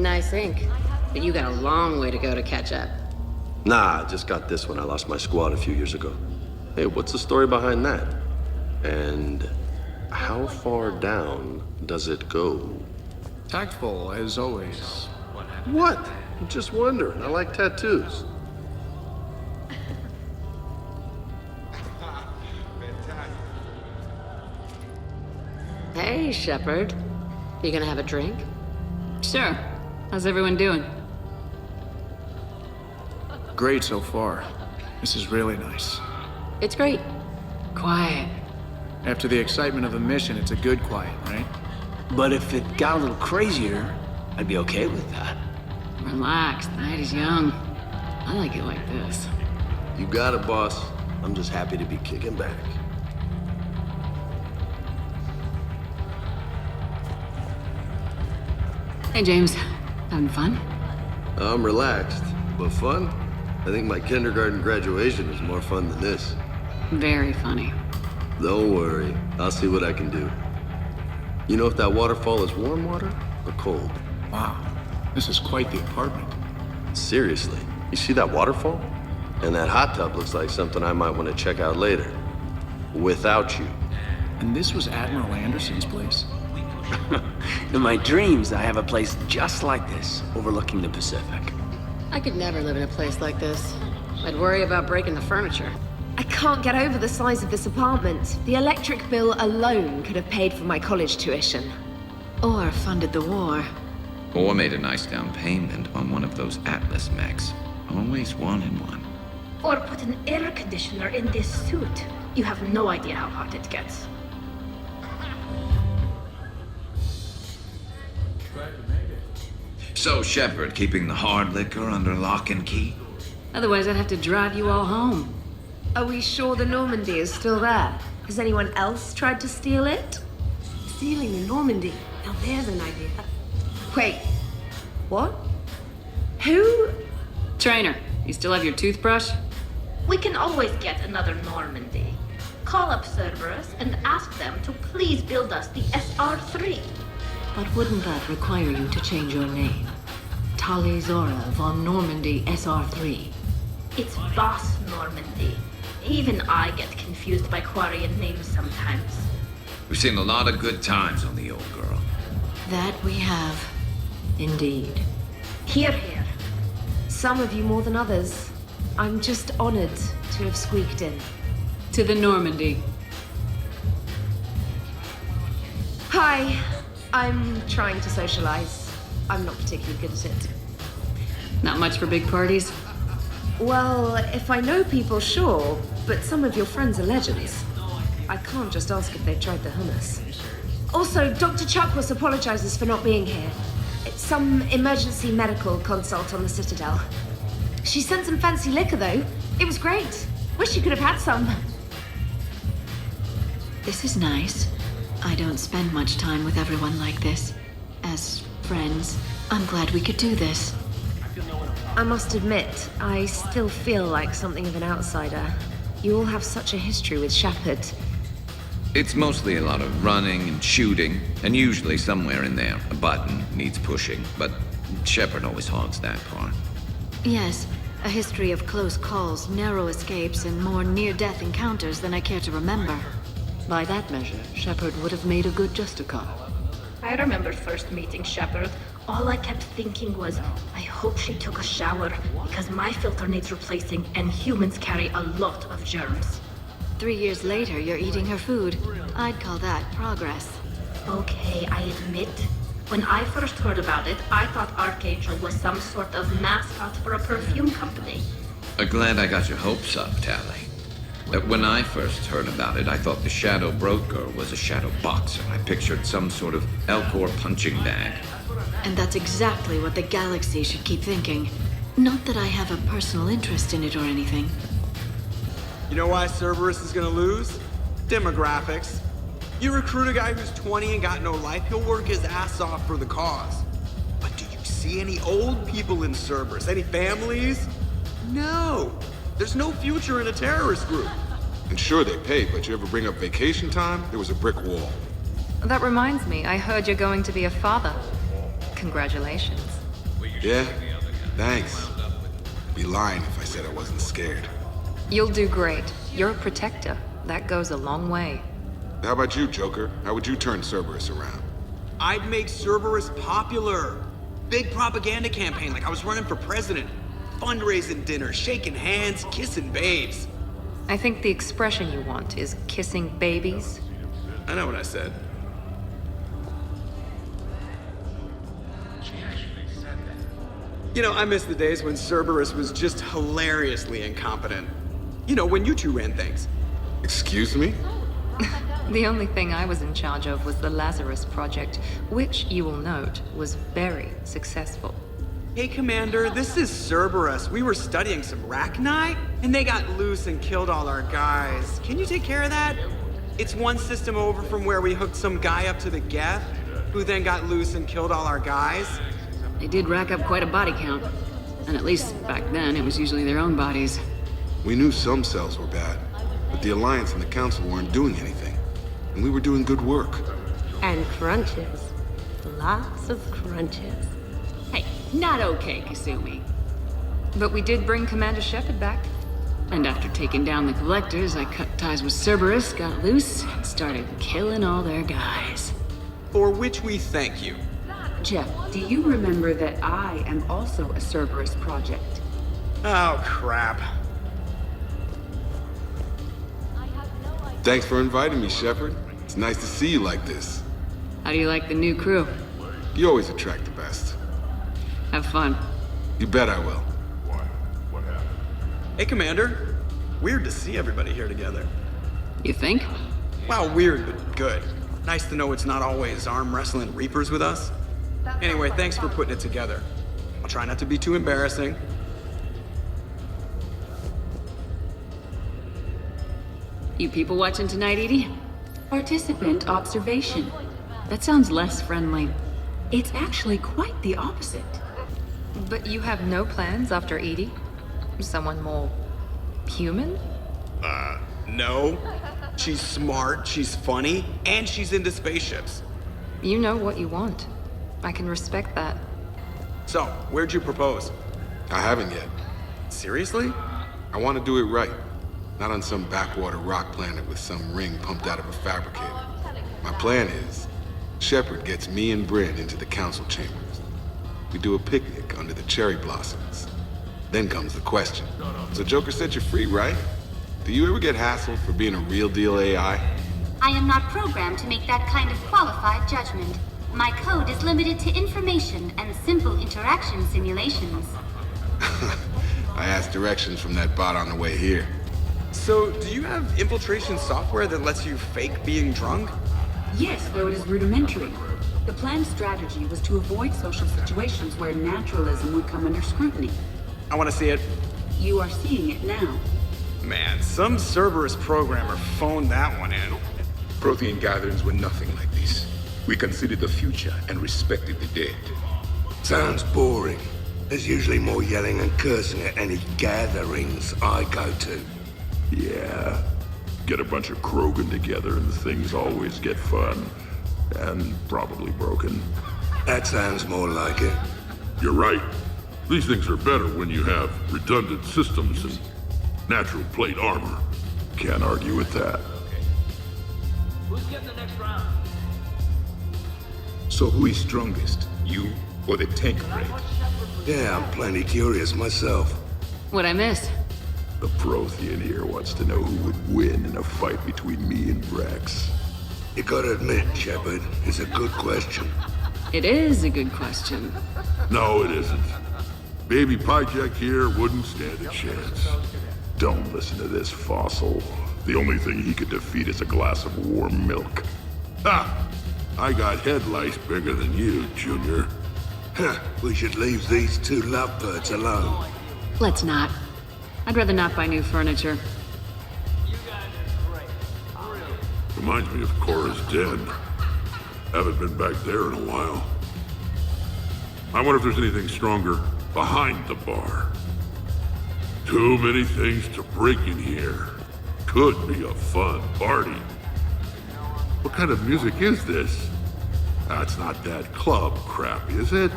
Nice ink. But you got a long way to go to catch up. Nah, I just got this when I lost my squad a few years ago. Hey, what's the story behind that? And how far down does it go? Tactful, as always. What? I'm just wondering. I like tattoos. Hey, Shepard. You gonna have a drink? Sure. How's everyone doing? Great so far. This is really nice. It's great. Quiet. After the excitement of the mission, it's a good quiet, right? But if it got a little crazier, I'd be okay with that. Relax, the night is young. I like it like this. You got it, boss. I'm just happy to be kicking back. Hey, James. Having fun? I'm relaxed, but fun? I think my kindergarten graduation was more fun than this. Very funny. Don't worry, I'll see what I can do. You know if that waterfall is warm water or cold? Wow. This is quite the apartment. Seriously, you see that waterfall? And that hot tub looks like something I might want to check out later. Without you. And this was Admiral Anderson's place? In my dreams, I have a place just like this, overlooking the Pacific. I could never live in a place like this. I'd worry about breaking the furniture. I can't get over the size of this apartment. The electric bill alone could have paid for my college tuition. Or funded the war. Or made a nice down payment on one of those Atlas mechs. Always wanted one. Or put an air conditioner in this suit. You have no idea how hot it gets. So, Shepard, keeping the hard liquor under lock and key? Otherwise, I'd have to drive you all home. Are we sure the Normandy is still there? Has anyone else tried to steal it? Stealing the Normandy. Now there's an idea. Wait, what? Who? Trainer, you still have your toothbrush? We can always get another Normandy. Call up Cerberus and ask them to please build us the SR-3. But wouldn't that require you to change your name? Tali Zora von Normandy SR3. It's Boss Normandy. Even I get confused by Quarian names sometimes. We've seen a lot of good times on the old girl. That we have. Indeed. Here, here. Some of you more than others. I'm just honored to have squeaked in. To the Normandy. Hi. I'm trying to socialize. I'm not particularly good at it. Not much for big parties? Well, if I know people, sure. But some of your friends are legends. I can't just ask if they've tried the hummus. Also, Dr. Chuckwus apologizes for not being here. It's some emergency medical consult on the Citadel. She sent some fancy liquor, though. It was great. Wish you could have had some. This is nice. I don't spend much time with everyone like this. As friends, I'm glad we could do this. I must admit, I still feel like something of an outsider. You all have such a history with Shepard. It's mostly a lot of running and shooting, and usually somewhere in there, a button needs pushing, but Shepard always hogs that part. Yes, a history of close calls, narrow escapes, and more near-death encounters than I care to remember. By that measure, Shepard would have made a good Justicar. I remember first meeting Shepard. All I kept thinking was, I hope she took a shower, because my filter needs replacing, and humans carry a lot of germs. 3 years later, you're eating her food. I'd call that progress. Okay, I admit. When I first heard about it, I thought Archangel was some sort of mascot for a perfume company. Glad I got your hopes up, Tally. When I first heard about it, I thought the Shadow Broker was a shadow boxer. I pictured some sort of Elcor punching bag. And that's exactly what the galaxy should keep thinking. Not that I have a personal interest in it or anything. You know why Cerberus is gonna lose? Demographics. You recruit a guy who's 20 and got no life, he'll work his ass off for the cause. But do you see any old people in Cerberus? Any families? No. There's no future in a terrorist group. And sure, they pay, but you ever bring up vacation time, there was a brick wall. That reminds me, I heard you're going to be a father. Congratulations. Yeah? Thanks. Be lying if I said I wasn't scared. You'll do great. You're a protector. That goes a long way. How about you, Joker? How would you turn Cerberus around? I'd make Cerberus popular. Big propaganda campaign like I was running for president. Fundraising dinner, shaking hands, kissing babes. I think the expression you want is kissing babies. I know what I said. You know, I miss the days when Cerberus was just hilariously incompetent. You know, when you two ran things. Excuse me? The only thing I was in charge of was the Lazarus Project, which, you will note, was very successful. Hey, Commander, this is Cerberus. We were studying some Rachni, and they got loose and killed all our guys. Can you take care of that? It's one system over from where we hooked some guy up to the Geth, who then got loose and killed all our guys. They did rack up quite a body count. And at least back then, it was usually their own bodies. We knew some cells were bad, but the Alliance and the Council weren't doing anything. And we were doing good work. And crunches. Lots of crunches. Hey, not okay, Kasumi. But we did bring Commander Shepard back. And after taking down the Collectors, I cut ties with Cerberus, got loose, and started killing all their guys. For which we thank you. Jeff, do you remember that I am also a Cerberus project? Oh, crap. Thanks for inviting me, Shepard. It's nice to see you like this. How do you like the new crew? You always attract the best. Have fun. You bet I will. Hey, Commander. Weird to see everybody here together. You think? Well, weird, but good. Nice to know it's not always arm wrestling Reapers with us. Anyway, thanks for putting it together. I'll try not to be too embarrassing. You people watching tonight, Edie? Participant observation. That sounds less friendly. It's actually quite the opposite. But you have no plans after Edie? Someone more human? No. She's smart, she's funny, and she's into spaceships. You know what you want. I can respect that. So, where'd you propose? I haven't yet. Seriously? I want to do it right. Not on some backwater rock planet with some ring pumped out of a fabricator. My plan is, Shepard gets me and Bryn into the council chambers. We do a picnic under the cherry blossoms. Then comes the question. So Joker said you're free, right? Do you ever get hassled for being a real deal AI? I am not programmed to make that kind of qualified judgment. My code is limited to information and simple interaction simulations. I asked directions from that bot on the way here. So, do you have infiltration software that lets you fake being drunk? Yes, though it is rudimentary. The planned strategy was to avoid social situations where naturalism would come under scrutiny. I want to see it. You are seeing it now. Man, some Cerberus programmer phoned that one in. Prothean gatherings were nothing like this. We considered the future and respected the dead. Sounds boring. There's usually more yelling and cursing at any gatherings I go to. Yeah. Get a bunch of Krogan together and things always get fun. And probably broken. That sounds more like it. You're right. These things are better when you have redundant systems and natural plate armor. Can't argue with that. Who's getting the next round? So who is strongest? You or the tank grade? Yeah, I'm plenty curious myself. What'd I miss? The Prothean here wants to know who would win in a fight between me and Rex. You gotta admit, Shepard, it's a good question. It is a good question. No, it isn't. Baby Pyjak here wouldn't stand a chance. Don't listen to this fossil. The only thing he could defeat is a glass of warm milk. Ha! I got head lice bigger than you, Junior. Huh, we should leave these two lovebirds alone. Let's not. I'd rather not buy new furniture. Reminds me of Cora's den. Haven't been back there in a while. I wonder if there's anything stronger behind the bar. Too many things to break in here. Could be a fun party. What kind of music is this? That's not that club crap, is it?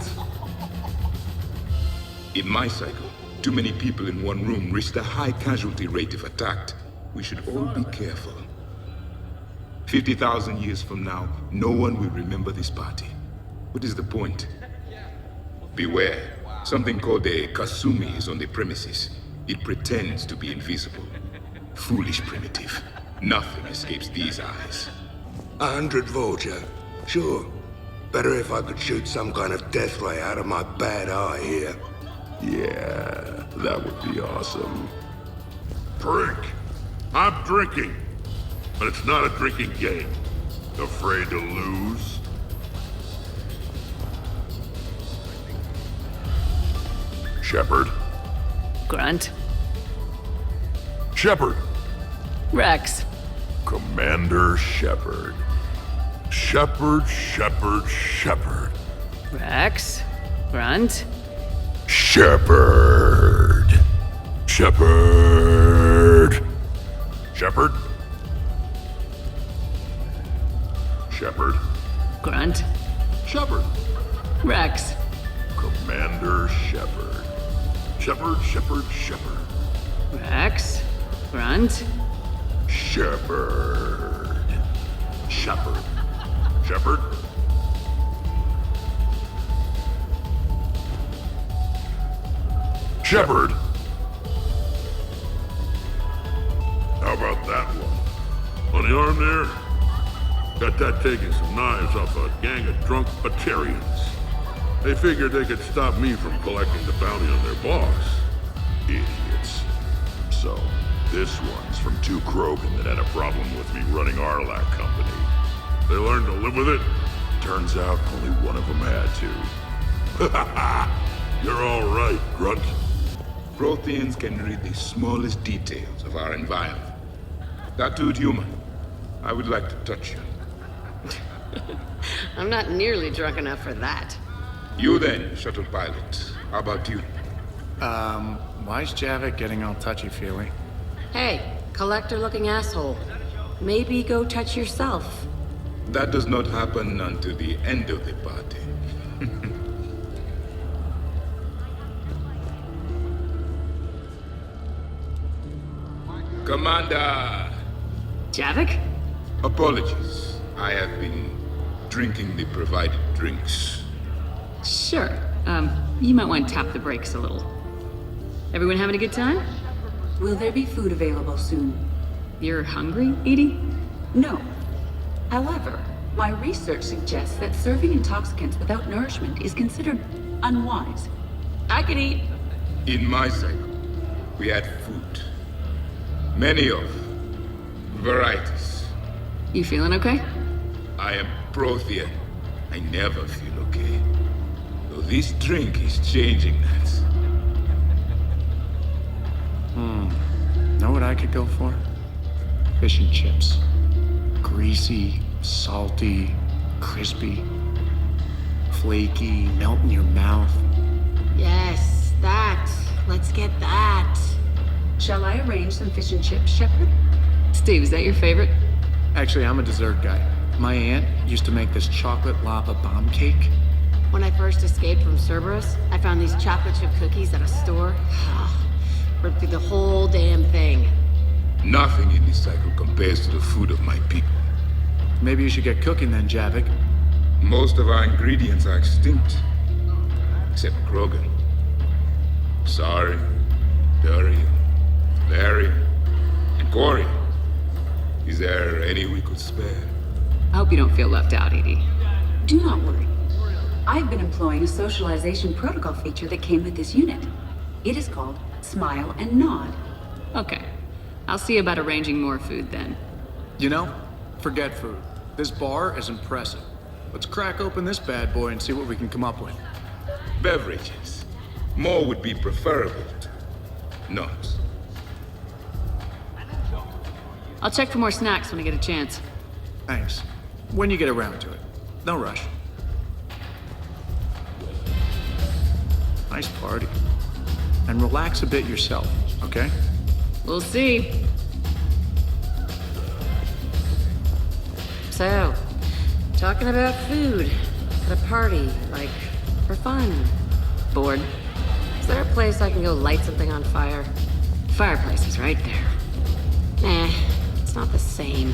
In my cycle, too many people in one room risk a high casualty rate if attacked. We should all be careful. 50,000 years from now, no one will remember this party. What is the point? Beware. Something called a Kasumi is on the premises. It pretends to be invisible. Foolish primitive. Nothing escapes these eyes. 100 Vulture. Sure. Better if I could shoot some kind of death ray out of my bad eye here. Yeah, that would be awesome. Drink. I'm drinking. But it's not a drinking game. Afraid to lose? Shepard. Grunt. Shepard. Rex. Commander Shepard. Shepard. Rex. Grunt. Shepard. Shepard. Grunt. Shepard. Rex. Commander Shepard. Shepard. Rex. Grunt. Shepard. Shepard. How about that one? On the arm there? Got that taking some knives off a gang of drunk Batarians. They figured they could stop me from collecting the bounty on their boss. Idiots. So, this one's from two Krogan that had a problem with me running Arlac Company. They learned to live with it. Turns out only one of them had to. You're all right, Grunt. Protheans can read the smallest details of our environment. Tattooed human, I would like to touch you. I'm not nearly drunk enough for that. You then, shuttle pilot. How about you? Why's Javik getting all touchy-feely? Hey, collector-looking asshole. Maybe go touch yourself. That does not happen until the end of the party. Commander! Javik? Apologies. I have been drinking the provided drinks. Sure. You might want to tap the brakes a little. Everyone having a good time? Will there be food available soon? You're hungry, Edie? No. However, my research suggests that serving intoxicants without nourishment is considered unwise. I could eat. In my cycle, we had food. Many of varieties. You feeling okay? I am Prothean. I never feel okay. Though this drink is changing that. Know what I could go for? Fish and chips. Greasy, salty, crispy, flaky, melt in your mouth. Yes, that. Let's get that. Shall I arrange some fish and chips, Shepard? Steve, is that your favorite? Actually, I'm a dessert guy. My aunt used to make this chocolate lava bomb cake. When I first escaped from Cerberus, I found these chocolate chip cookies at a store. Ripped through the whole damn thing. Nothing in this cycle compares to the food of my people. Maybe you should get cooking then, Javik. Most of our ingredients are extinct. Except Krogan. Sorry, Durian, Valerian, and Corian. Is there any we could spare? I hope you don't feel left out, Edie. Do not worry. I've been employing a socialization protocol feature that came with this unit. It is called Smile and Nod. Okay. I'll see about arranging more food then. You know, forget food. This bar is impressive. Let's crack open this bad boy and see what we can come up with. Beverages. More would be preferable to not. I'll check for more snacks when I get a chance. Thanks. When you get around to it. No rush. Nice party. And relax a bit yourself, okay? We'll see. So, talking about food at a party, like, for fun. Bored. Is there a place I can go light something on fire? Fireplace is right there. It's not the same.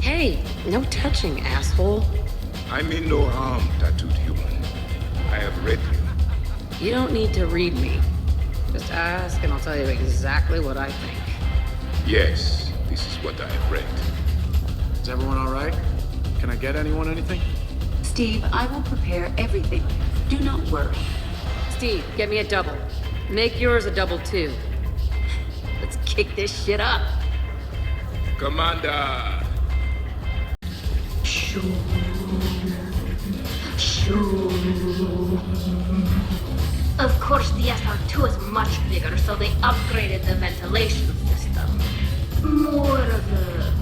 Hey, no touching, asshole. I mean no harm, tattooed human. I have read you. You don't need to read me. Just ask and I'll tell you exactly what I think. Yes, this is what I have read. Is everyone all right? Can I get anyone anything? Steve, I will prepare everything. Do not worry. Steve, get me a double. Make yours a double too. Let's kick this shit up. Commander! Of course, the SR2 is much bigger, so they upgraded the ventilation system. More of a...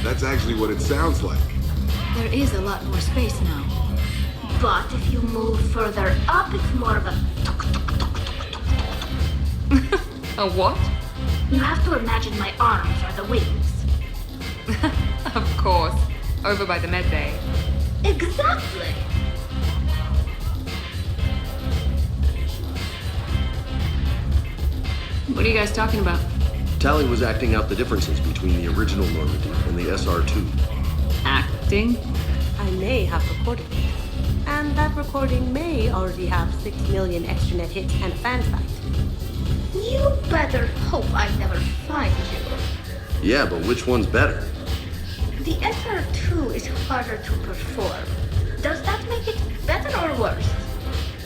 That's actually what it sounds like. There is a lot more space now. But if you move further up, it's more of a... A what? You have to imagine my arms are the wings. Of course. Over by the med bay. Exactly. What are you guys talking about? Tally was acting out the differences between the original Normandy and the SR2. Acting? I may have recorded it. And that recording may already have 6 million extranet hits and a fan site. You better hope I never find you. Yeah, but which one's better? The SR2 is harder to perform. Does that make it better or worse?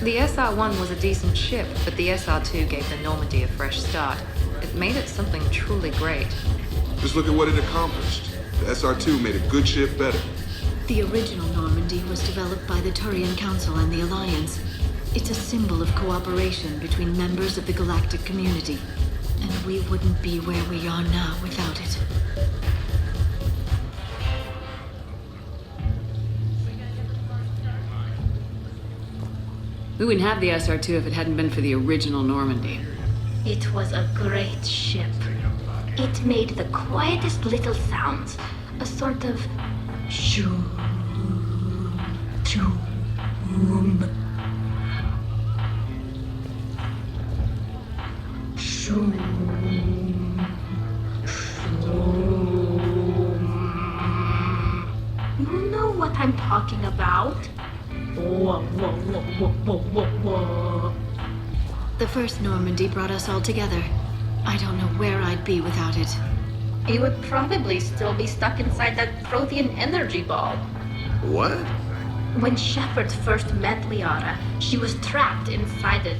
The SR-1 was a decent ship, but the SR-2 gave the Normandy a fresh start. It made it something truly great. Just look at what it accomplished. The SR2 made a good ship better. The original Normandy was developed by the Turian Council and the Alliance. It's a symbol of cooperation between members of the galactic community. And we wouldn't be where we are now without it. We wouldn't have the SR2 if it hadn't been for the original Normandy. It was a great ship. It made the quietest little sounds. A sort of... shoo... shoo... shoo... You know what I'm talking about? The first Normandy brought us all together. I don't know where I'd be without it. You would probably still be stuck inside that Prothean energy ball. What? When Shepard first met Liara, she was trapped inside it.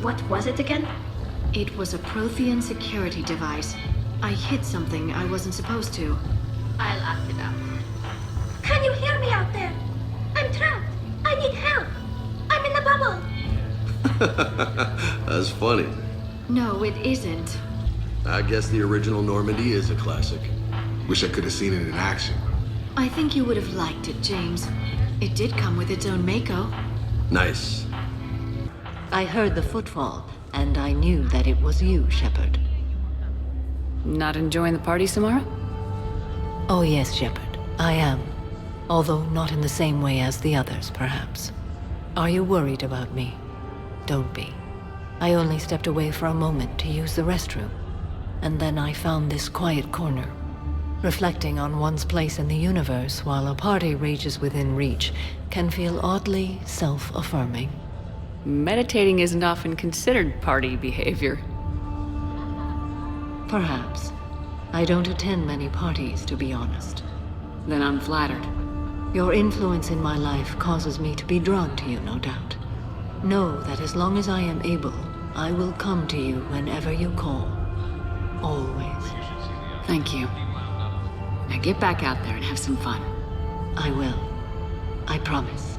What was it again? It was a Prothean security device. I hit something I wasn't supposed to. I'll act it out. Can you hear me out there? I'm trapped. I need help. I'm in the bubble. That's funny. No, it isn't. I guess the original Normandy is a classic. Wish I could have seen it in action. I think you would have liked it, James. It did come with its own Mako. Nice. I heard the footfall, and I knew that it was you, Shepard. Not enjoying the party, Samara? Oh yes, Shepard, I am. Although not in the same way as the others, perhaps. Are you worried about me? Don't be. I only stepped away for a moment to use the restroom, and then I found this quiet corner. Reflecting on one's place in the universe while a party rages within reach can feel oddly self-affirming. Meditating isn't often considered party behavior. Perhaps. I don't attend many parties, to be honest. Then I'm flattered. Your influence in my life causes me to be drawn to you, no doubt. Know that as long as I am able, I will come to you whenever you call. Always. Thank you. Now get back out there and have some fun. I will. I promise.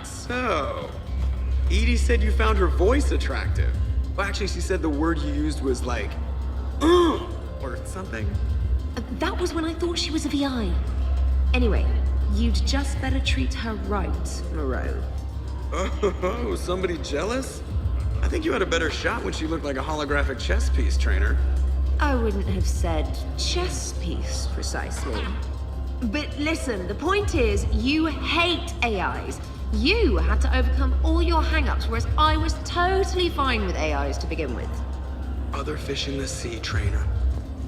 So, Edie said you found her voice attractive. Well, actually, she said the word you used was like, or something. That was when I thought she was a VI. Anyway, you'd just better treat her right, Moreau. Oh, somebody jealous? I think you had a better shot when she looked like a holographic chess piece, trainer. I wouldn't have said chess piece, precisely. But listen, the point is, you hate AIs. You had to overcome all your hang-ups, whereas I was totally fine with AIs to begin with. Other fish in the sea, trainer.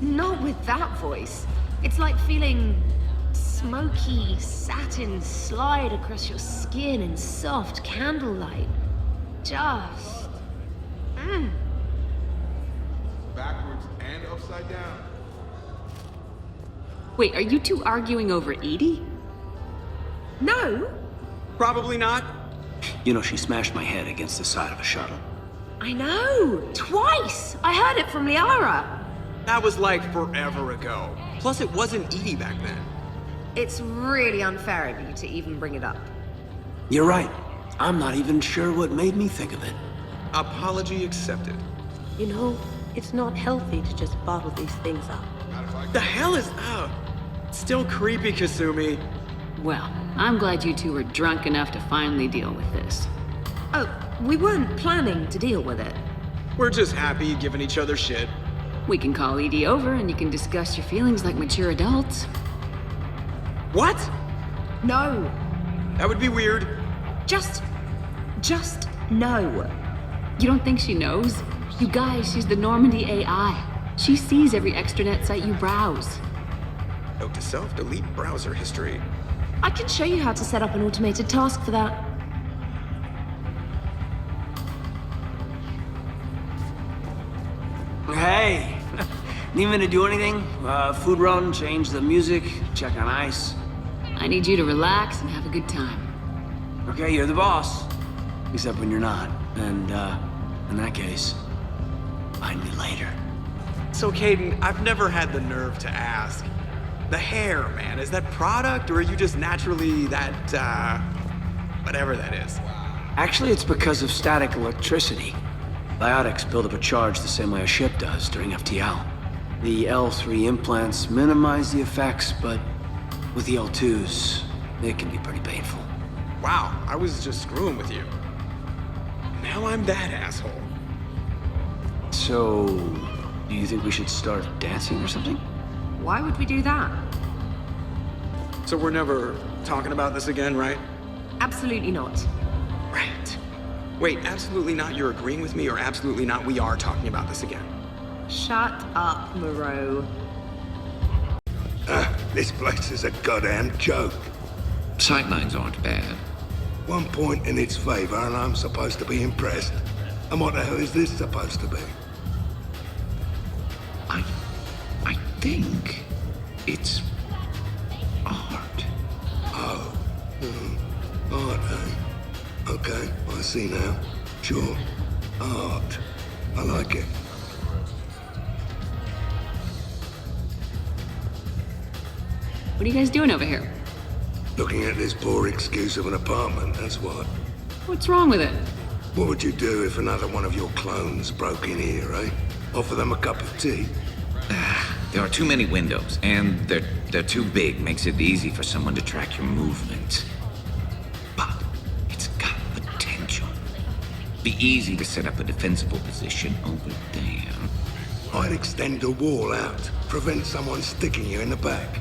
Not with that voice. It's like feeling smoky satin slide across your skin in soft candlelight. Just... Backwards and upside down. Wait, are you two arguing over Edie? No. Probably not. You know, she smashed my head against the side of a shuttle. I know. Twice. I heard it from Liara. That was like forever ago. Plus, it wasn't Edie back then. It's really unfair of you to even bring it up. You're right. I'm not even sure what made me think of it. Apology accepted. You know, it's not healthy to just bottle these things up. The hell is up? Still creepy, Kasumi. Well, I'm glad you two were drunk enough to finally deal with this. Oh, we weren't planning to deal with it. We're just happy giving each other shit. We can call Edie over and you can discuss your feelings like mature adults. What? No. That would be weird. Just no. You don't think she knows? You guys, she's the Normandy AI. She sees every extranet site you browse. Note to self, delete browser history. I can show you how to set up an automated task for that. Hey! Need me to do anything? Food run, change the music, check on ice? I need you to relax and have a good time. Okay, you're the boss. Except when you're not. And, in that case, find me later. So, Caden, I've never had the nerve to ask. The hair, man, is that product, or are you just naturally that, whatever that is? Actually, it's because of static electricity. Biotics build up a charge the same way a ship does during FTL. The L3 implants minimize the effects, but with the L2s, it can be pretty painful. Wow, I was just screwing with you. Now I'm that asshole. So, do you think we should start dancing or something? Why would we do that? So we're never talking about this again, right? Absolutely not. Right. Wait, absolutely not you're agreeing with me, or absolutely not we are talking about this again? Shut up, Moreau. This place is a goddamn joke. Sightlines aren't bad. One point in its favor and I'm supposed to be impressed. And what the hell is this supposed to be? I think it's art. Oh. Art, eh? Okay, I see now. Sure. Art. I like it. What are you guys doing over here? Looking at this poor excuse of an apartment, that's what. What's wrong with it? What would you do if another one of your clones broke in here, eh? Offer them a cup of tea? There are too many windows, and they're too big. Makes it easy for someone to track your movement. But it's got potential. Be easy to set up a defensible position over there. I'd extend the wall out. Prevent someone sticking you in the back.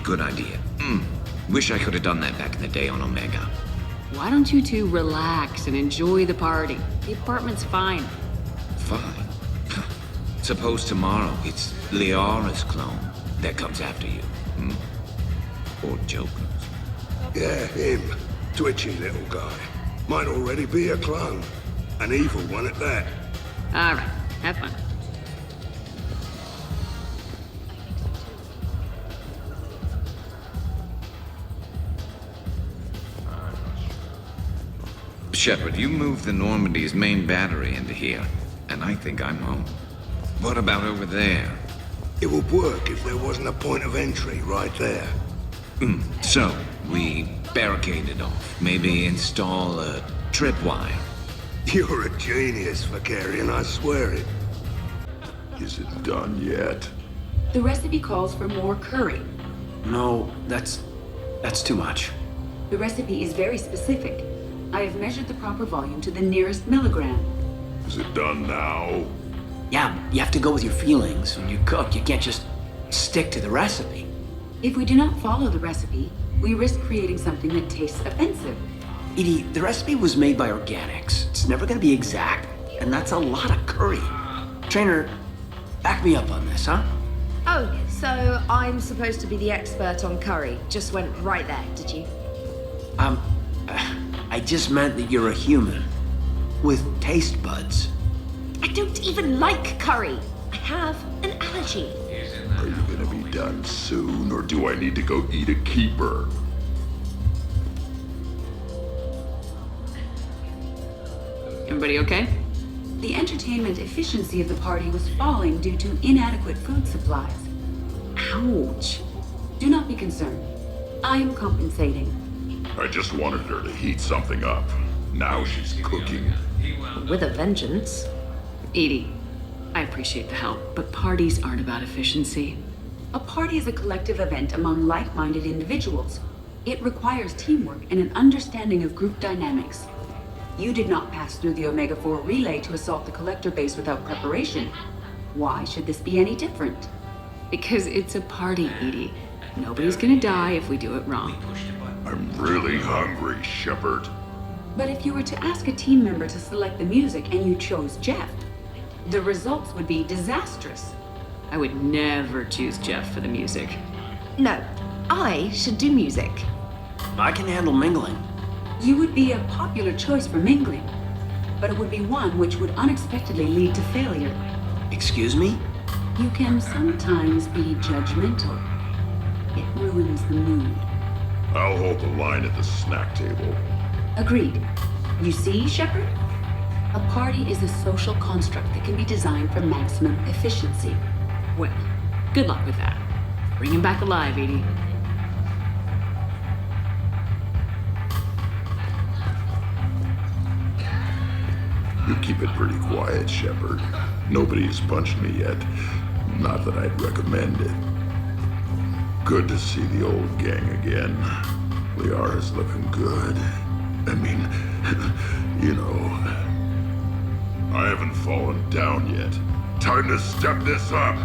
Good idea. Wish I could have done that back in the day on Omega. Why don't you two relax and enjoy the party? The apartment's fine. Fine. Suppose tomorrow it's Liara's clone that comes after you. Or Joker's. Yeah, him. Twitchy little guy. Might already be a clone. An evil one at that. All right, have fun. Shepard, you moved the Normandy's main battery into here, and I think I'm home. What about over there? It would work if there wasn't a point of entry right there. So, we barricade it off. Maybe install a tripwire. You're a genius, Vakarian, I swear it. Is it done yet? The recipe calls for more curry. No, that's too much. The recipe is very specific. I have measured the proper volume to the nearest milligram. Is it done now? Yeah, you have to go with your feelings. When you cook, you can't just stick to the recipe. If we do not follow the recipe, we risk creating something that tastes offensive. Edie, the recipe was made by organics. It's never gonna be exact, and that's a lot of curry. Trainer, back me up on this, huh? Oh, so I'm supposed to be the expert on curry. Just went right there, did you? I just meant that you're a human with taste buds. I don't even like curry. I have an allergy. Are you gonna be done soon, or do I need to go eat a keeper? Everybody okay? The entertainment efficiency of the party was falling due to inadequate food supplies. Ouch. Do not be concerned. I am compensating. I just wanted her to heat something up. Now she's cooking. With a vengeance. Edie, I appreciate the help, but parties aren't about efficiency. A party is a collective event among like-minded individuals. It requires teamwork and an understanding of group dynamics. You did not pass through the Omega-4 relay to assault the collector base without preparation. Why should this be any different? Because it's a party, Edie. Nobody's gonna die if we do it wrong. I'm really hungry, Shepard. But if you were to ask a team member to select the music and you chose Jeff, the results would be disastrous. I would never choose Jeff for the music. No, I should do music. I can handle mingling. You would be a popular choice for mingling, but it would be one which would unexpectedly lead to failure. Excuse me? You can sometimes be judgmental. It ruins the mood. I'll hold the line at the snack table. Agreed. You see, Shepard? A party is a social construct that can be designed for maximum efficiency. Well, good luck with that. Bring him back alive, Edie. You keep it pretty quiet, Shepard. Nobody's punched me yet. Not that I'd recommend it. Good to see the old gang again. Liara's looking good. I mean, you know. I haven't fallen down yet. Time to step this up.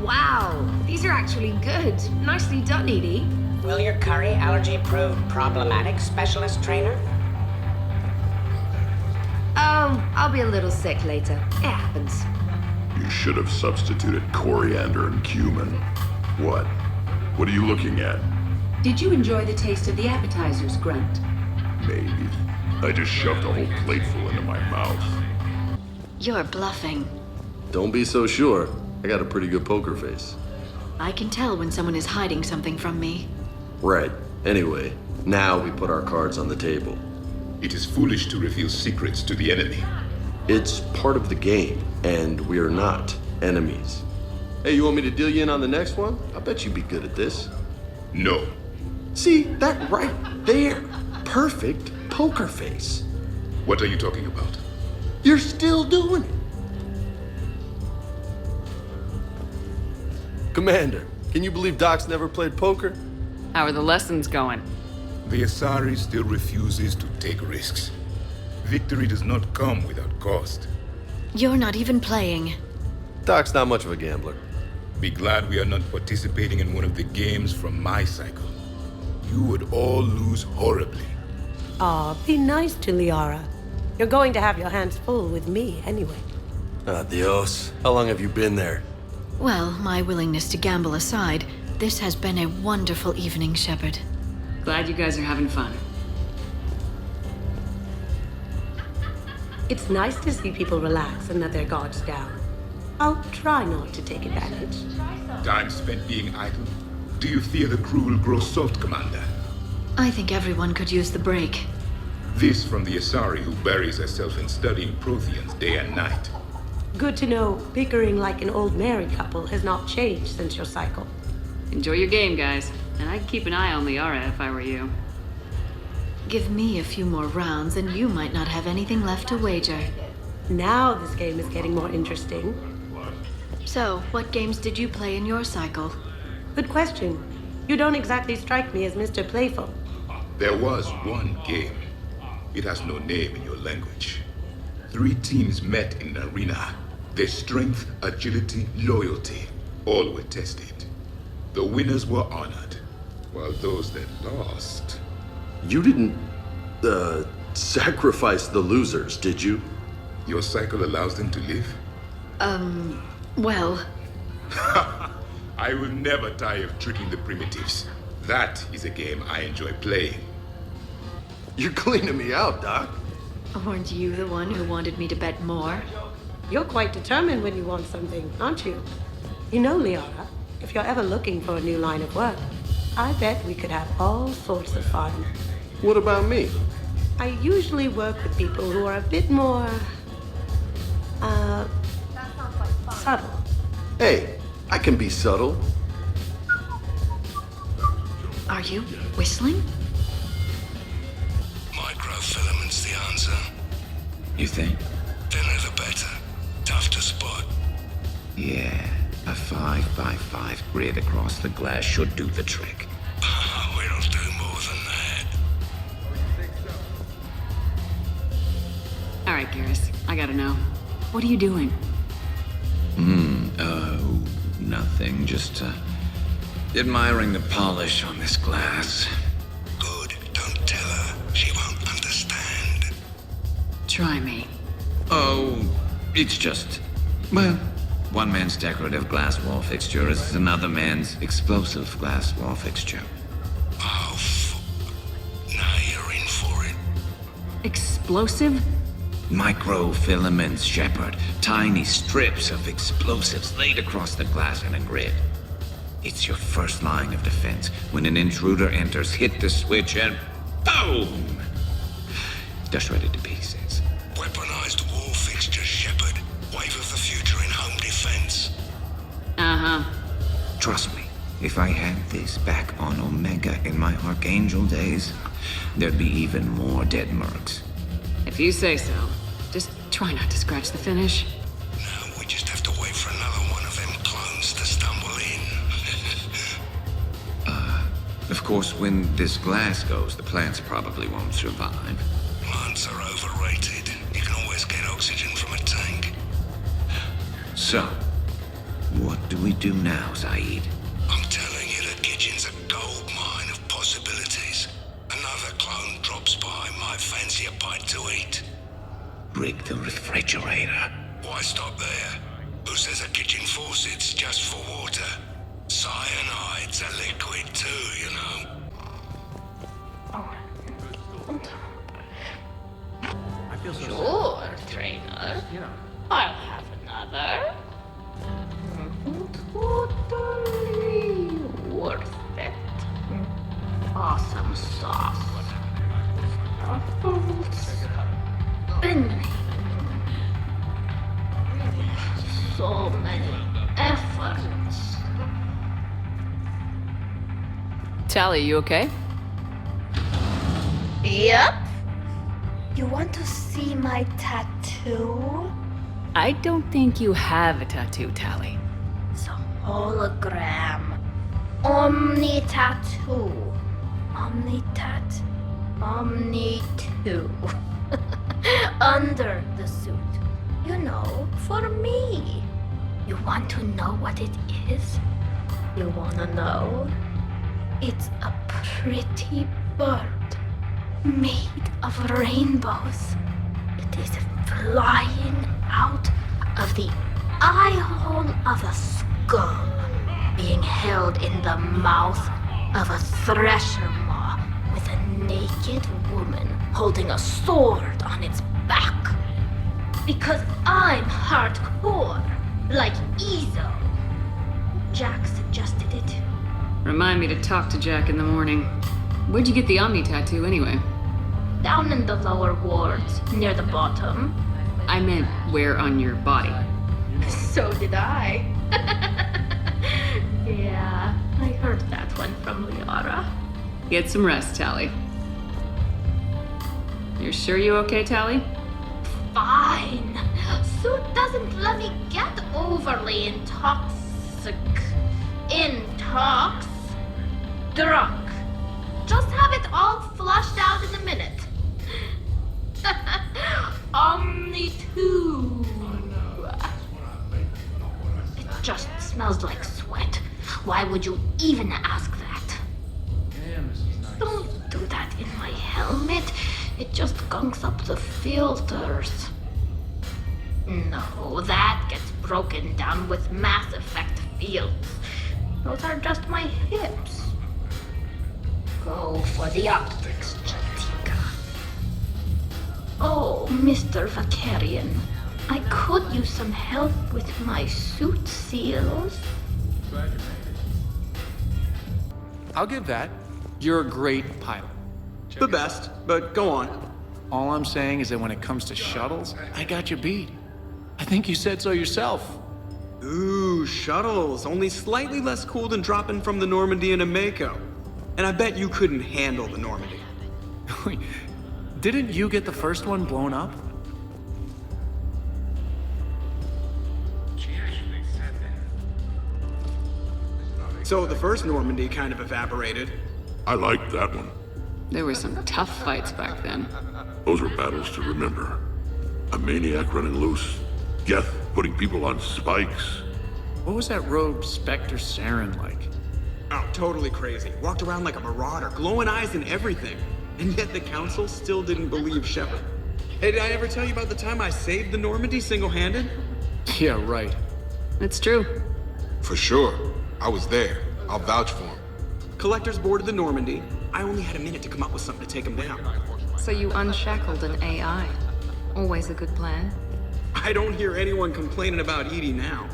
Wow, these are actually good. Nicely done, Edie. Will your curry allergy prove problematic, Specialist Trainer? Oh, I'll be a little sick later. It happens. You should have substituted coriander and cumin. What? What are you looking at? Did you enjoy the taste of the appetizers, Grunt? Maybe. I just shoved a whole plateful into my mouth. You're bluffing. Don't be so sure. I got a pretty good poker face. I can tell when someone is hiding something from me. Right. Anyway, now we put our cards on the table. It is foolish to reveal secrets to the enemy. It's part of the game, and we're not enemies. Hey, you want me to deal you in on the next one? I bet you'd be good at this. No. See, that right there. Perfect poker face. What are you talking about? You're still doing it. Commander, can you believe Doc's never played poker? How are the lessons going? The Asari still refuses to take risks. Victory does not come without cost. You're not even playing. Doc's not much of a gambler. Be glad we are not participating in one of the games from my cycle. You would all lose horribly. Aw, be nice to Liara. You're going to have your hands full with me anyway. Adios. How long have you been there? Well, my willingness to gamble aside, this has been a wonderful evening, Shepard. Glad you guys are having fun. It's nice to see people relax and let their guards down. I'll try not to take advantage. Time spent being idle? Do you fear the crew will grow soft, Commander? I think everyone could use the break. This from the Asari who buries herself in studying Protheans day and night. Good to know bickering like an old married couple has not changed since your cycle. Enjoy your game, guys. And I'd keep an eye on Liara if I were you. Give me a few more rounds and you might not have anything left to wager. Now this game is getting more interesting. So, what games did you play in your cycle? Good question. You don't exactly strike me as Mr. Playful. There was one game. It has no name in your language. 3 teams met in an arena. Their strength, agility, loyalty. All were tested. The winners were honored, while those that lost... You didn't, sacrifice the losers, did you? Your cycle allows them to live? Well... I will never tire of tricking the primitives. That is a game I enjoy playing. You're cleaning me out, Doc. Weren't you the one who wanted me to bet more? You're quite determined when you want something, aren't you? You know, Liara, if you're ever looking for a new line of work, I bet we could have all sorts of fun. What about me? I usually work with people who are a bit more... subtle. Hey, I can be subtle. Are you whistling? Microfilament's the answer. You think? Thinner the better. Tough to spot. Yeah, a 5x5 grid across the glass should do the trick. It'll do more than that. All right, Garrus, I gotta know. What are you doing? Nothing. Just, admiring the polish on this glass. Good. Don't tell her. She won't understand. Try me. Oh, it's just... Well, one man's decorative glass wall fixture is another man's explosive glass wall fixture. Oh, now you're in for it. Explosive? Microfilaments, Shepard. Tiny strips of explosives laid across the glass in a grid. It's your first line of defense. When an intruder enters, hit the switch and boom! They're shredded to pieces. Weaponized wall fixtures, Shepard. Wave of the future in home defense. Uh-huh. Trust me, if I had this back on Omega in my Archangel days, there'd be even more dead mercs. If you say so. Just try not to scratch the finish. No, we just have to wait for another one of them clones to stumble in. Of course, when this glass goes, the plants probably won't survive. Plants are overrated. You can always get oxygen from a tank. So, what do we do now, Zaid? I'm telling you, the kitchen's a gold mine of possibilities. Another clone drops by, might fancy a bite to eat. Rig the refrigerator. Why stop there? Who says a kitchen faucet's just for water? Cyanide's a liquid too, you know. Sure, trainer. I'll have another. Totally worth it. Awesome sauce. Spinning. So many efforts. Tally, you okay? Yep. You want to see my tattoo? I don't think you have a tattoo, Tally. It's a hologram. Omni tattoo. Omni tat. Omni 2. Under the suit. You know, for me. You want to know what it is? You wanna know? It's a pretty bird made of rainbows. It is flying out of the eye hole of a skull, being held in the mouth of a thresher maw with a naked woman holding a sword on its back. Because I'm hardcore, like Ezo. Jack suggested it. Remind me to talk to Jack in the morning. Where'd you get the Omni tattoo, anyway? Down in the lower wards, near the bottom. I meant where on your body. So did I. Yeah, I heard that one from Liara. Get some rest, Tally. You're sure you okay, Tally? Fine. Suit doesn't let me get overly drunk. Just have it all flushed out in a minute. Omni 2. It just smells like Why would you even ask that? Don't do that in my helmet. It just gunks up the filters. No, that gets broken down with Mass Effect fields. Those are just my hips. Go for the optics, Chatika. Oh, Mr. Vakarian, I could use some help with my suit seals. I'll give that. You're a great pilot. The best, but go on. All I'm saying is that when it comes to shuttles, I got you beat. I think you said so yourself. Ooh, shuttles. Only slightly less cool than dropping from the Normandy in a Mako. And I bet you couldn't handle the Normandy. Didn't you get the first one blown up? So the first Normandy kind of evaporated. I liked that one. There were some tough fights back then. Those were battles to remember. A maniac running loose. Geth putting people on spikes. What was that rogue Spectre Saren like? Oh, totally crazy. Walked around like a marauder, glowing eyes and everything. And yet the Council still didn't believe Shepard. Hey, did I ever tell you about the time I saved the Normandy single-handed? Yeah, right. It's true. For sure. I was there. I'll vouch for him. Collectors boarded the Normandy. I only had a minute to come up with something to take him down. So you unshackled an AI. Always a good plan. I don't hear anyone complaining about Edie now.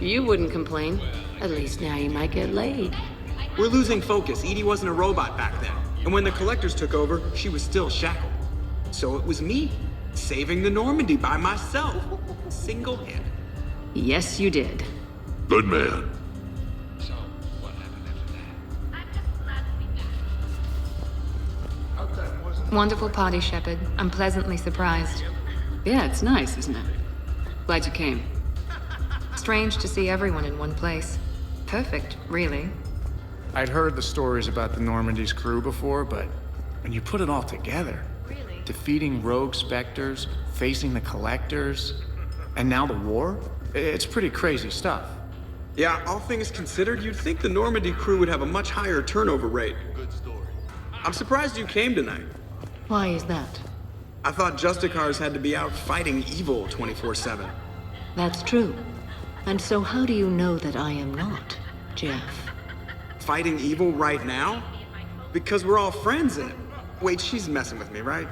You wouldn't complain. At least now you might get laid. We're losing focus. Edie wasn't a robot back then. And when the Collectors took over, she was still shackled. So it was me, saving the Normandy by myself. Single-handed. Yes, you did. Good man. Wonderful party, Shepard. I'm pleasantly surprised. Yeah, it's nice, isn't it? Glad you came. Strange to see everyone in one place. Perfect, really. I'd heard the stories about the Normandy's crew before, but when you put it all together, defeating rogue specters, facing the Collectors, and now the war, it's pretty crazy stuff. Yeah, all things considered, you'd think the Normandy crew would have a much higher turnover rate. I'm surprised you came tonight. Why is that? I thought Justicars had to be out fighting evil 24/7. That's true. And so how do you know that I am not, Jeff? Fighting evil right now? Because we're all friends and... Wait, she's messing with me, right?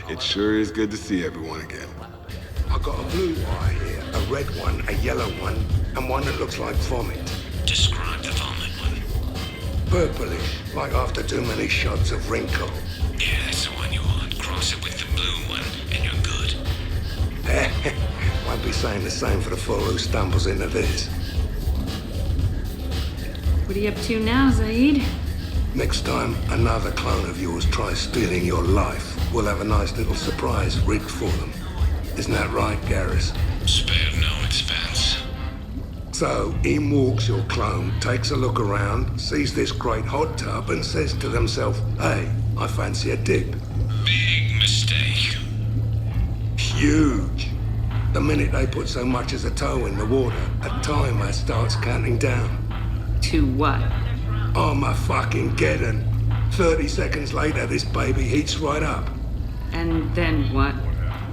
It sure is good to see everyone again. I got a blue wire here, a red one, a yellow one, and one that looks like vomit. Describe the vomit one. Purplish, like after too many shots of wrinkle. Yeah, that's the one you want. Cross it with the blue one, and you're good. Won't be saying the same for the fool who stumbles into this. What are you up to now, Zaid? Next time another clone of yours tries stealing your life, we'll have a nice little surprise rigged for them. Isn't that right, Garrus? Spare no expense. So, in walks your clone, takes a look around, sees this great hot tub and says to themselves, hey, I fancy a dip. Big mistake. Huge. The minute they put so much as a toe in the water, a timer starts counting down. To what? Armageddon. 30 seconds later, this baby heats right up. And then what?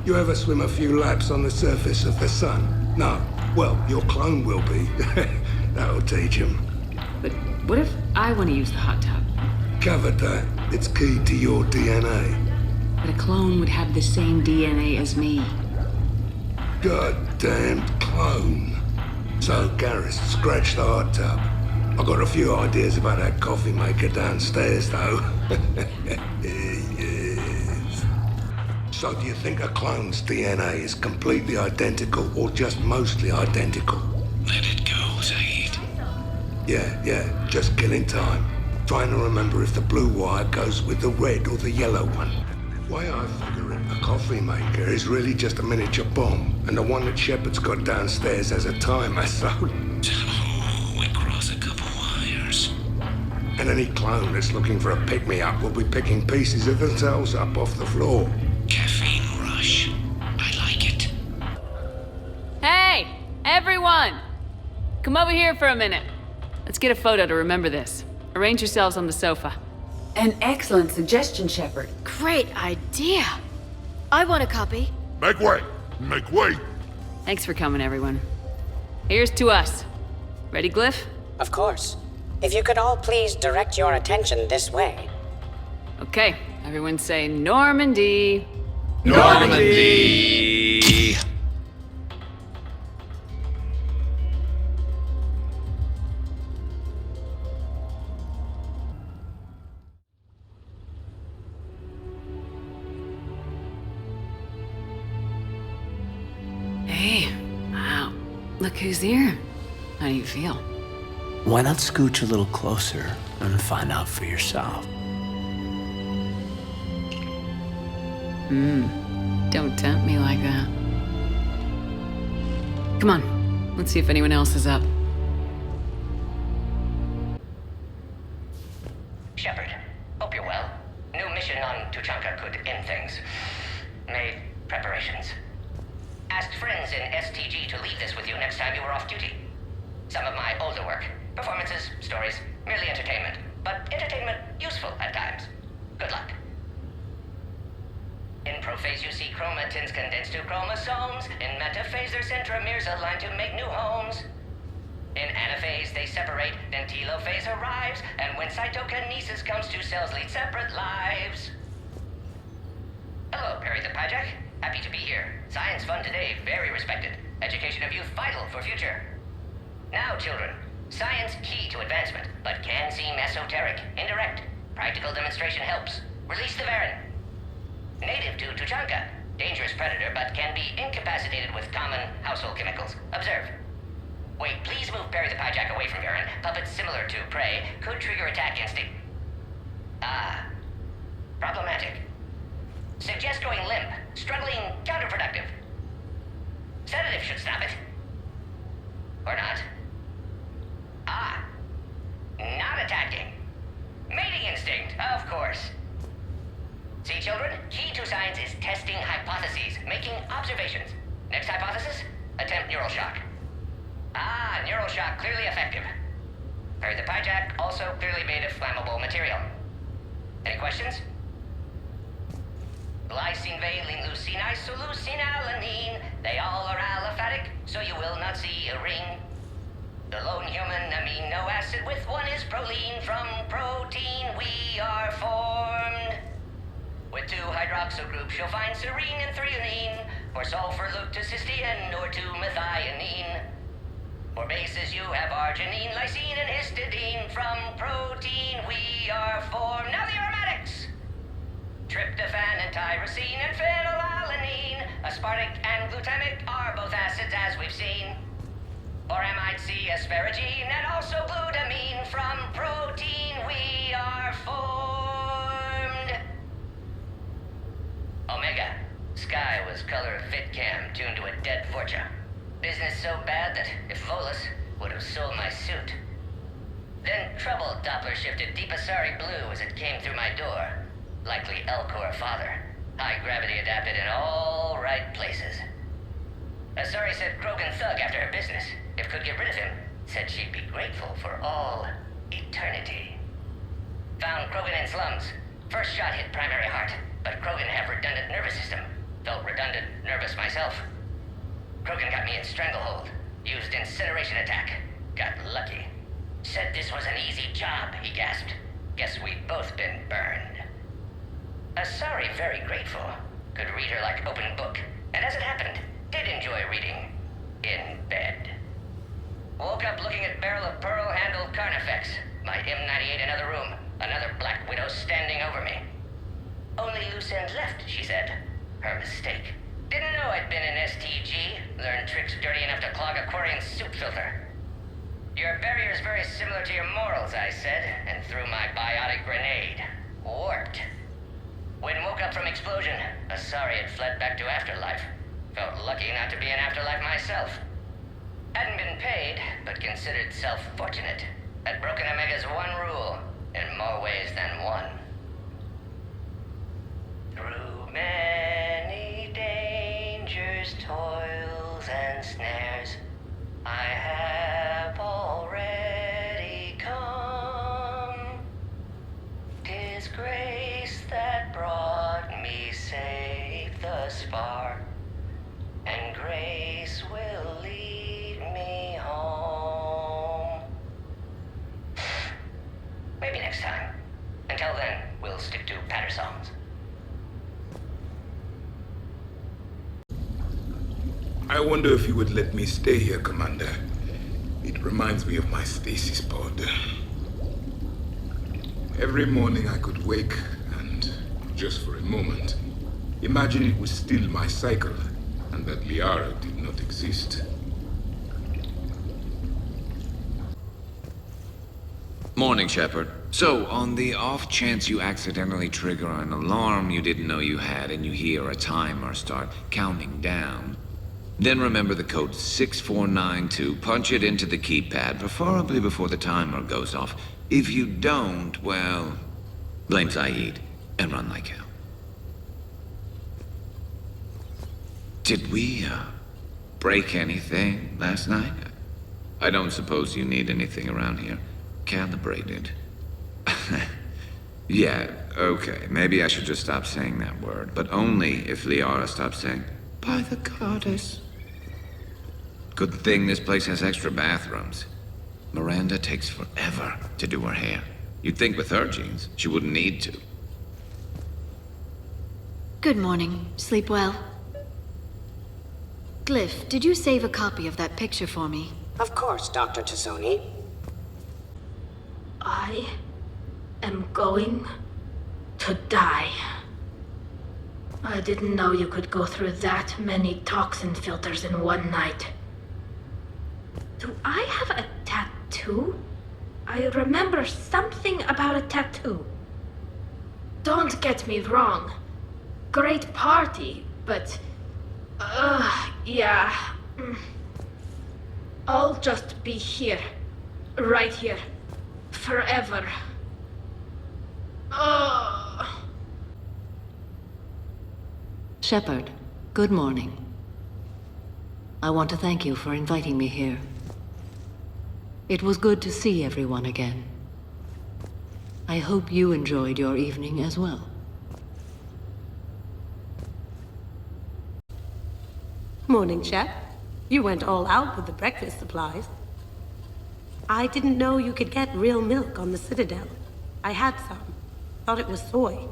You ever swim a few laps on the surface of the sun? No. Well, your clone will be. That'll teach him. But what if I want to use the hot tub? Covered that. It's key to your DNA. But a clone would have the same DNA as me. Goddamned clone. So, Garrus, scratch the hot tub. I got a few ideas about that coffee maker downstairs, though. Yes. So do you think a clone's DNA is completely identical or just mostly identical? Let it go, Zaid. Yeah, just killing time. Trying to remember if the blue wire goes with the red or the yellow one. Way I figure it, a coffee maker is really just a miniature bomb, and the one that Shepard's got downstairs has a timer, so... Oh, we cross a couple wires. And any clone that's looking for a pick-me-up will be picking pieces of themselves up off the floor. Caffeine rush. I like it. Hey, everyone! come over here for a minute. Let's get a photo to remember this. Arrange yourselves on the sofa. An excellent suggestion, Shepard. Great idea. I want a copy. Make way! Make way! Thanks for coming, everyone. Here's to us. Ready, Glyph? Of course. If you could all please direct your attention this way. Okay, everyone say Normandy. Normandy! Hey, wow. Look who's here. How do you feel? Why not scooch a little closer and find out for yourself? Don't tempt me like that. Come on, let's see if anyone else is up. Shepard, hope you're well. New mission on Tuchanka could end things. Made preparations. Asked friends in STG to leave this with you next time you were off duty. Some of my older work. Performances, stories, merely entertainment. But entertainment useful at times. Good luck. In prophase you see chromatins condensed to chromosomes. In metaphase their centromeres align to make new homes. In anaphase they separate, then telophase arrives. And when cytokinesis comes, two cells lead separate lives. Hello, Perry the Pyjack. Happy to be here. Science fun today, very respected. Education of youth vital for future. Now, children, science key to advancement, but can seem esoteric, indirect. Practical demonstration helps. Release the Varan. Native to Tuchanka. Dangerous predator, but can be incapacitated with common household chemicals. Observe. Wait, please move Perry the Pyjack away from Varan. Puppets similar to prey could trigger attack instinct. Ah. Problematic. Suggest going limp. Struggling, counterproductive. Sedative should stop it. Or not. Ah. Not attacking. Mating instinct, of course. See, children? Key to science is testing hypotheses, making observations. Next hypothesis? Attempt neural shock. Ah, neural shock clearly effective. Perry the Pyjack also clearly made of flammable material. Any questions? Glycine, valine, leucine, isoleucine, alanine. They all are aliphatic, so you will not see a ring. The lone human amino acid with one is proline. From protein we are formed. With two hydroxyl groups you'll find serine and threonine. For sulfur look to cysteine or to methionine. For bases you have arginine, lysine, and histidine. From protein we are formed. Now the aromatics! Tryptophan and tyrosine and phenylalanine. Aspartic and glutamic are both acids as we've seen. For amide C, asparagine, and also glutamine. From protein we are formed. Omega. Sky was color of VidCam tuned to a dead Forcha. Business so bad that if Volus would have sold my suit. Then trouble Doppler shifted Deep Asari blue as it came through my door. Likely Elcor father. High gravity adapted in all right places. Asari said Krogan thug after her business. If could get rid of him, said she'd be grateful for all eternity. Found Krogan in slums. First shot hit primary heart, but Krogan have redundant nervous system. Felt redundant nervous myself. Krogan got me in stranglehold. Used incineration attack. Got lucky. Said this was an easy job, he gasped. Guess we've both been burned. Asari very grateful. Could read her like open book. And as it happened, did enjoy reading. In bed. Woke up looking at barrel of pearl-handled Carnifex. My M98 another room. Another Black Widow standing over me. Only loose end left, she said. Her mistake. Didn't know I'd been in STG. Learned tricks dirty enough to clog a Quarian soup filter. Your barrier's very similar to your morals, I said, and threw my biotic grenade. Warped. When woke up from explosion, Asari had fled back to Afterlife. Felt lucky not to be in Afterlife myself. Hadn't been paid, but considered self-fortunate. Had broken Omega's one rule, in more ways than one. Through many dangers, toils, and snares, I have Maybe next time. Until then, we'll stick to patter songs. I wonder if you would let me stay here, Commander. It reminds me of my stasis pod. Every morning I could wake and, just for a moment, imagine it was still my cycle and that Liara did not exist. Morning, Shepard. So, on the off chance you accidentally trigger an alarm you didn't know you had and you hear a timer start counting down, then remember the code 6492, punch it into the keypad, preferably before the timer goes off. If you don't, well, blame Saeed and run like hell. Did we, break anything last night? I don't suppose you need anything around here calibrated. Yeah, okay, maybe I should just stop saying that word, but only if Liara stops saying, by the goddess. Good thing this place has extra bathrooms. Miranda takes forever to do her hair. You'd think with her genes, she wouldn't need to. Good morning. Sleep well? Glyph, did you save a copy of that picture for me? Of course, Dr. Tassoni. I am going to die. I didn't know you could go through that many toxin filters in one night. Do I have a tattoo? I remember something about a tattoo. Don't get me wrong. Great party, but... yeah. I'll just be here. Right here. Forever. Shepard, good morning. I want to thank you for inviting me here. It was good to see everyone again. I hope you enjoyed your evening as well. Morning, Chef. You went all out with the breakfast supplies. I didn't know you could get real milk on the Citadel. I had some. Thought it was soy.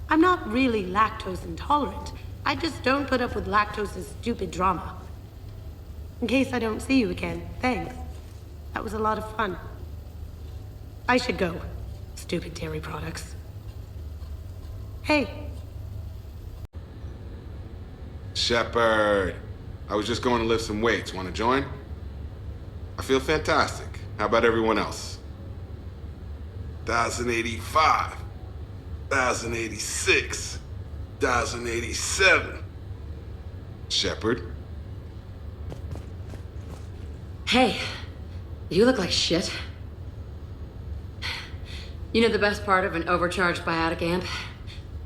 I'm not really lactose intolerant. I just don't put up with lactose's stupid drama. In case I don't see you again, thanks. That was a lot of fun. I should go. Stupid dairy products. Hey. Shepard, I was just going to lift some weights. Want to join? I feel fantastic. How about everyone else? 1,085, 1,086, 1,087. Shepard? Hey, you look like shit. You know the best part of an overcharged biotic amp?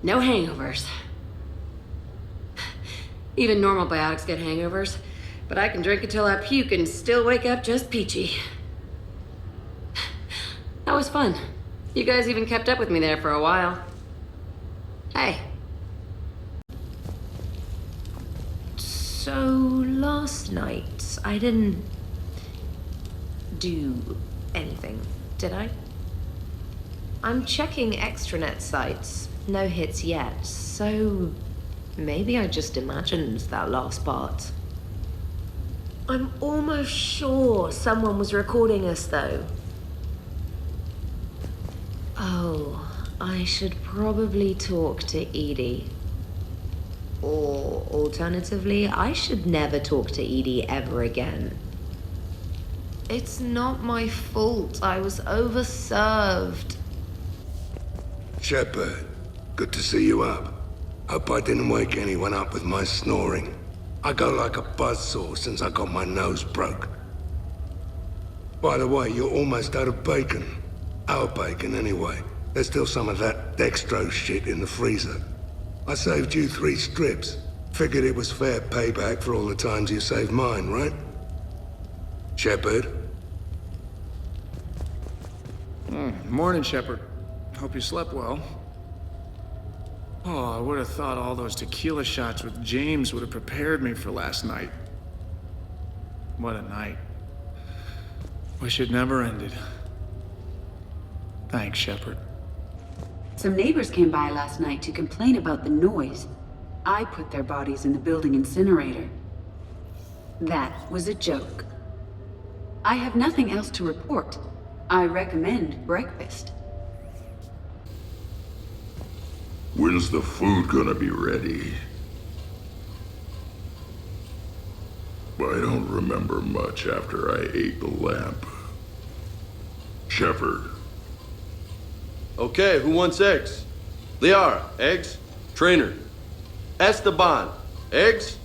No hangovers. Even normal biotics get hangovers, but I can drink until I puke and still wake up just peachy. That was fun. You guys even kept up with me there for a while. Hey. So, last night, I didn't do anything, did I? I'm checking extranet sites. No hits yet, so maybe I just imagined that last part. I'm almost sure someone was recording us, though. Oh, I should probably talk to Edie. Or, alternatively, I should never talk to Edie ever again. It's not my fault. I was overserved. Shepard, good to see you up. Hope I didn't wake anyone up with my snoring. I go like a buzzsaw since I got my nose broke. By the way, you're almost out of bacon. Our bacon, anyway. There's still some of that dextrose shit in the freezer. I saved you 3 strips. Figured it was fair payback for all the times you saved mine, right? Shepard? Morning, Shepard. Hope you slept well. Oh, I would have thought all those tequila shots with James would have prepared me for last night. What a night. Wish it never ended. Thanks, Shepard. Some neighbors came by last night to complain about the noise. I put their bodies in the building incinerator. That was a joke. I have nothing else to report. I recommend breakfast. When's the food gonna be ready? I don't remember much after I ate the lamp. Shepard. Okay, who wants eggs? Liara, eggs? Trainer. Esteban, eggs?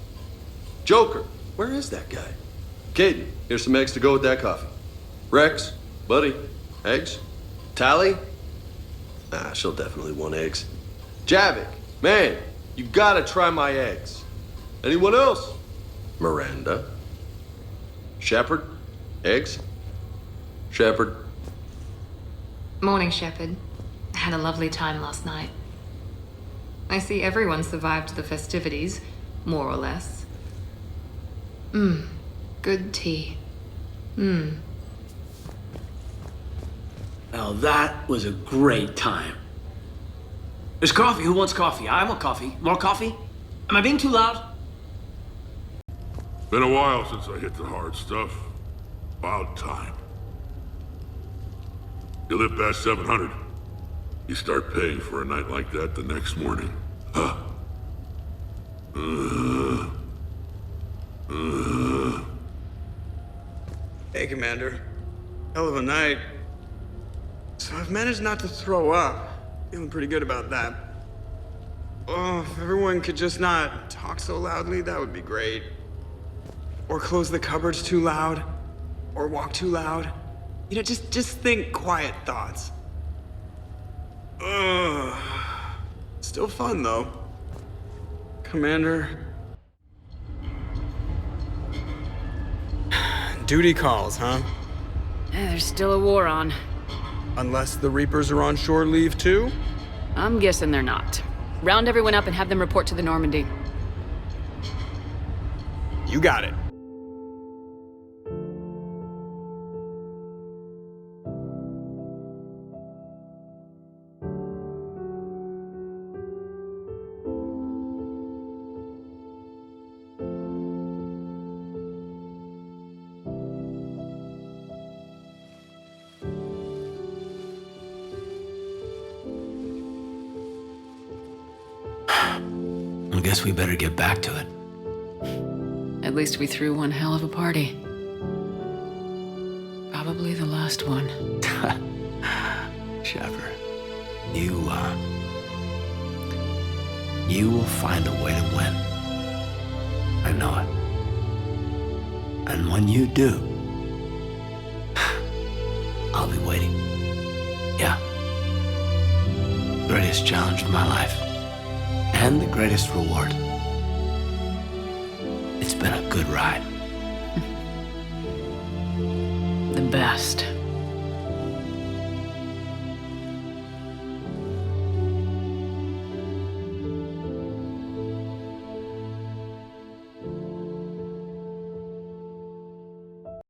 Joker, where is that guy? Caden, here's some eggs to go with that coffee. Rex, buddy, eggs? Tally? Ah, she'll definitely want eggs. Javik, man, you gotta try my eggs. Anyone else? Miranda. Shepard, eggs? Shepard. Morning, Shepard. Had a lovely time last night. I see everyone survived the festivities, more or less. Good tea. Well, that was a great time. There's coffee. Who wants coffee? I want coffee. More coffee? Am I being too loud? Been a while since I hit the hard stuff. About time. You live past 700. You start paying for a night like that the next morning. Huh. Hey, Commander. Hell of a night. So I've managed not to throw up. Feeling pretty good about that. Oh, if everyone could just not talk so loudly, that would be great. Or close the cupboards too loud. Or walk too loud. You know, just think quiet thoughts. Ugh. Still fun, though. Commander. Duty calls, huh? Yeah, there's still a war on. Unless the Reapers are on shore leave, too? I'm guessing they're not. Round everyone up and have them report to the Normandy. You got it. I guess we better get back to it. At least we threw one hell of a party. Probably the last one. Shepard, you will find a way to win. I know it. And when you do, I'll be waiting. Yeah. Greatest challenge of my life. And the greatest reward. It's been a good ride. The best.